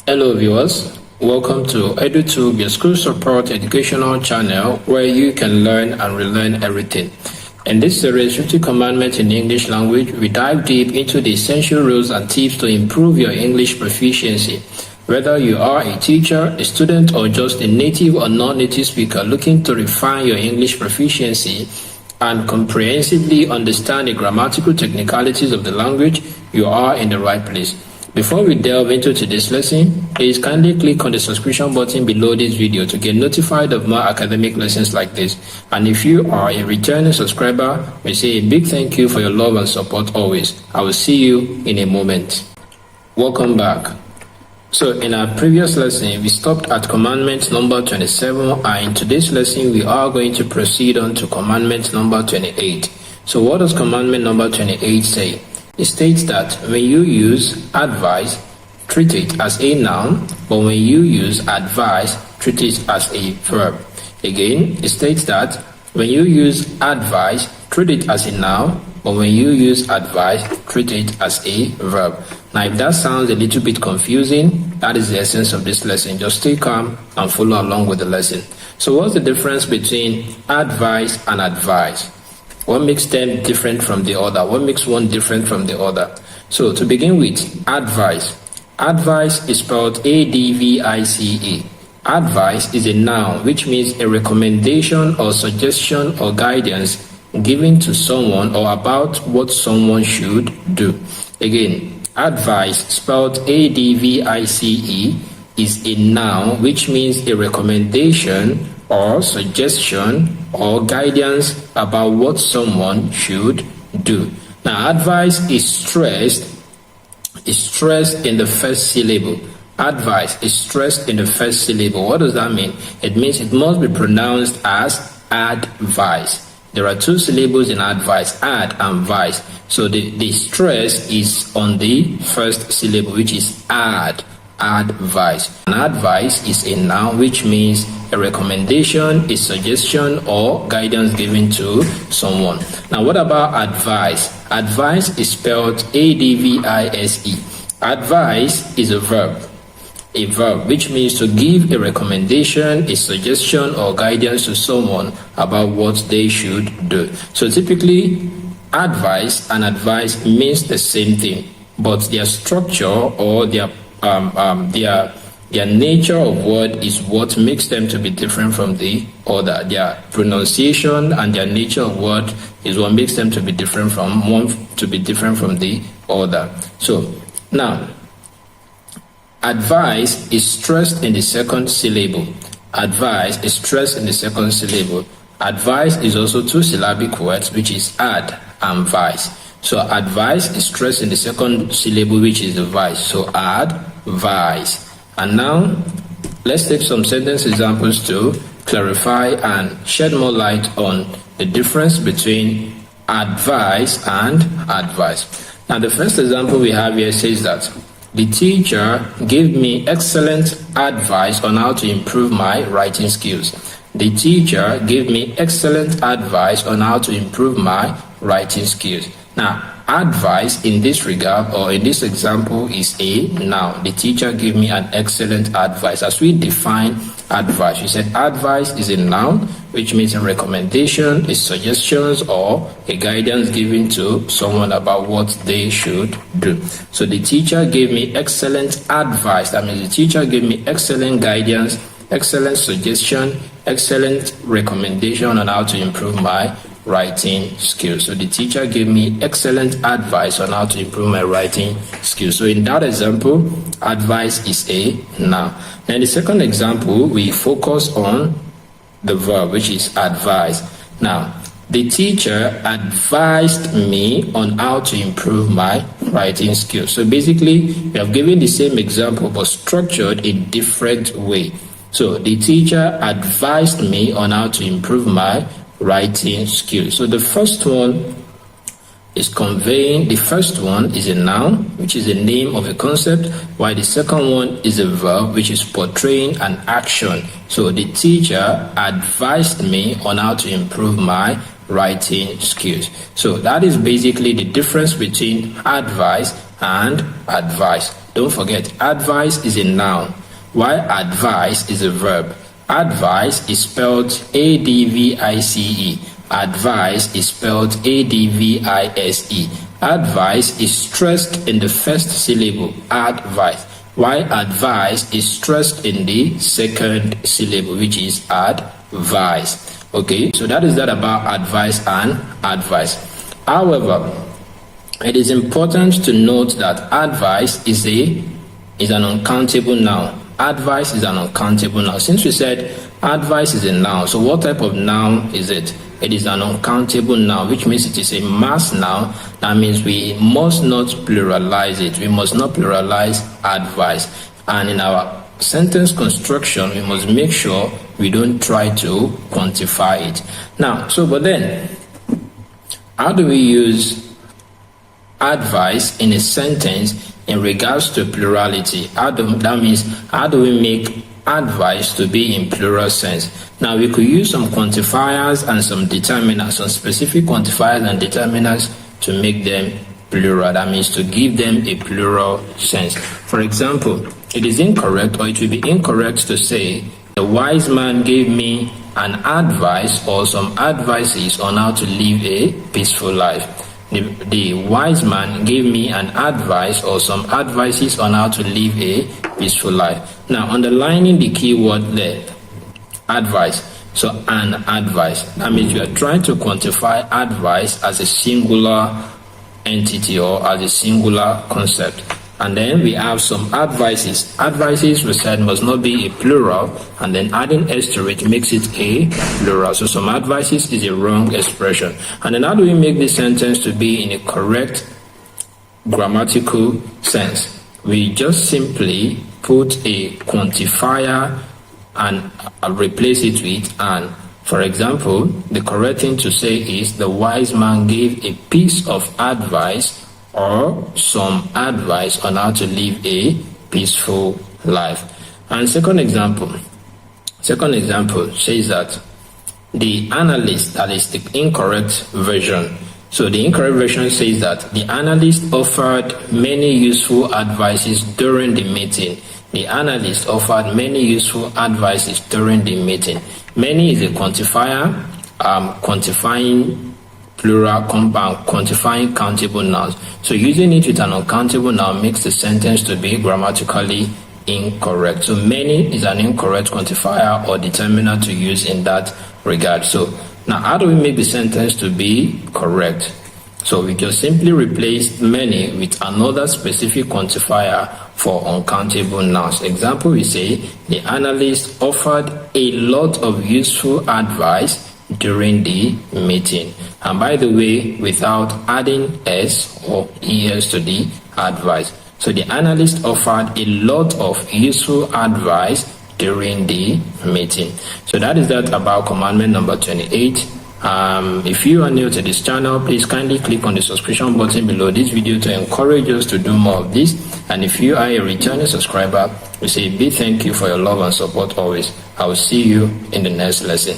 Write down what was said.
Hello viewers, welcome to EduTube, your school support educational channel where you can learn and relearn everything. In this series, 50 Commandments in the English language, we dive deep into the essential rules and tips to improve your English proficiency. Whether you are a teacher, a student, or just a native or non-native speaker looking to refine your English proficiency and comprehensively understand the grammatical technicalities of the language, you are in the right place. Before we delve into today's lesson, please kindly click on the subscription button below this video to get notified of more academic lessons like this. And if you are a returning subscriber, we say a big thank you for your love and support always. I will see you in a moment. Welcome back. So in our previous lesson, we stopped at commandment number 27, and in today's lesson, we are going to proceed on to commandment number 28. So what does commandment number 28 say? It states that when you use advise, treat it as a noun, but when you use advise, treat it as a verb. Again, it states that when you use advise, treat it as a noun, but when you use advise, treat it as a verb. Now, if that sounds a little bit confusing, that is the essence of this lesson. Just stay calm and follow along with the lesson. So what's the difference between advise and advise? What makes them different from the other? What makes one different from the other? So to begin with, advice. Advice is spelled A-D-V-I-C-E. Advice is a noun, which means a recommendation or suggestion or guidance given to someone or about what someone should do. Again, advice, spelled A-D-V-I-C-E, is a noun, which means a recommendation or suggestion or guidance about what someone should do. Now, advice is stressed in the first syllable. Advice is stressed in the first syllable. What does that mean? It means it must be pronounced as advice. There are two syllables in advice, ad and vice. So the stress is on the first syllable, which is advice. An advice is a noun, which means a recommendation, a suggestion, or guidance given to someone. Now, what about advice? Advice is spelled A-D-V-I-S-E. Advice is a verb, which means to give a recommendation, a suggestion, or guidance to someone about what they should do. So typically, advice and advice means the same thing, but their structure or their nature of word is what makes them to be different from the other. Their pronunciation and their nature of word is what makes them to be different from the other. So now, advice is stressed in the second syllable. Advice is stressed in the second syllable. Advice is also two syllabic words, which is ad and vice. So advice is stressed in the second syllable, which is the vice. So advice. And now, let's take some sentence examples to clarify and shed more light on the difference between advice and advice. Now, the first example we have here says that the teacher gave me excellent advice on how to improve my writing skills. The teacher gave me excellent advice on how to improve my writing skills. Now, advice in this regard or in this example is a noun. The teacher gave me an excellent advice. As we define advice, we said advice is a noun, which means a recommendation, a suggestions, or a guidance given to someone about what they should do. So the teacher gave me excellent advice. That means the teacher gave me excellent guidance, excellent suggestion, excellent recommendation on how to improve my writing skills. So the teacher gave me excellent advice on how to improve my writing skills. So in that example, advice is a noun. Now in the second example, we focus on the verb, which is advise. Now, the teacher advised me on how to improve my writing skills. So basically, we have given the same example but structured in different way. So the teacher advised me on how to improve my writing skills. So the first one is conveying. The first one is a noun, which is the name of a concept, while the second one is a verb, which is portraying an action. So the teacher advised me on how to improve my writing skills. So that is basically the difference between advice and advice. Don't forget, advice is a noun, while advice is a verb. Advice is spelled A-D-V-I-C-E. Advice is spelled A-D-V-I-S-E. Advice is stressed in the first syllable, advice, while advice is stressed in the second syllable, which is advice. Okay, so that is that about advice and advice. However, it is important to note that advice is an uncountable noun. Advice is an uncountable noun. Since we said advice is a noun, so what type of noun is it? It is an uncountable noun, which means it is a mass noun. That means we must not pluralize it. We must not pluralize advice. And in our sentence construction, we must make sure we don't try to quantify it. Now, but then, how do we use advice in a sentence in regards to plurality? How do we make advice to be in plural sense? Now, we could use some quantifiers and some determinants, some specific quantifiers and determinants to make them plural. That means to give them a plural sense. For example, it is incorrect, or it will be incorrect to say, the wise man gave me an advice or some advices on how to live a peaceful life. The wise man gave me an advice or some advices on how to live a peaceful life. Now, underlining the key word there, advice. So, an advice. That means you are trying to quantify advice as a singular entity or as a singular concept. And then we have some advices. Advices, we said, must not be a plural, and then adding s to it makes it a plural. So some advices is a wrong expression. And then how do we make this sentence to be in a correct grammatical sense? We just simply put a quantifier and replace it with an. For example, the correct thing to say is, the wise man gave a piece of advice or some advice on how to live a peaceful life. And second example says that the analyst, that is the incorrect version. So the incorrect version says that the analyst offered many useful advices during the meeting. The analyst offered many useful advices during the meeting. Many is a quantifier, quantifying plural compound, quantifying countable nouns. So using it with an uncountable noun makes the sentence to be grammatically incorrect. So many is an incorrect quantifier or determinant to use in that regard. So now, how do we make the sentence to be correct? So we just simply replace many with another specific quantifier for uncountable nouns. Example, we say the analyst offered a lot of useful advice during the meeting. And by the way, without adding s or es to the advice. So the analyst offered a lot of useful advice during the meeting. So that is that about commandment number 28. If you are new to this channel, please kindly click on the subscription button below this video to encourage us to do more of this. And if you are a returning subscriber, we say a big thank you for your love and support always. I will see you in the next lesson.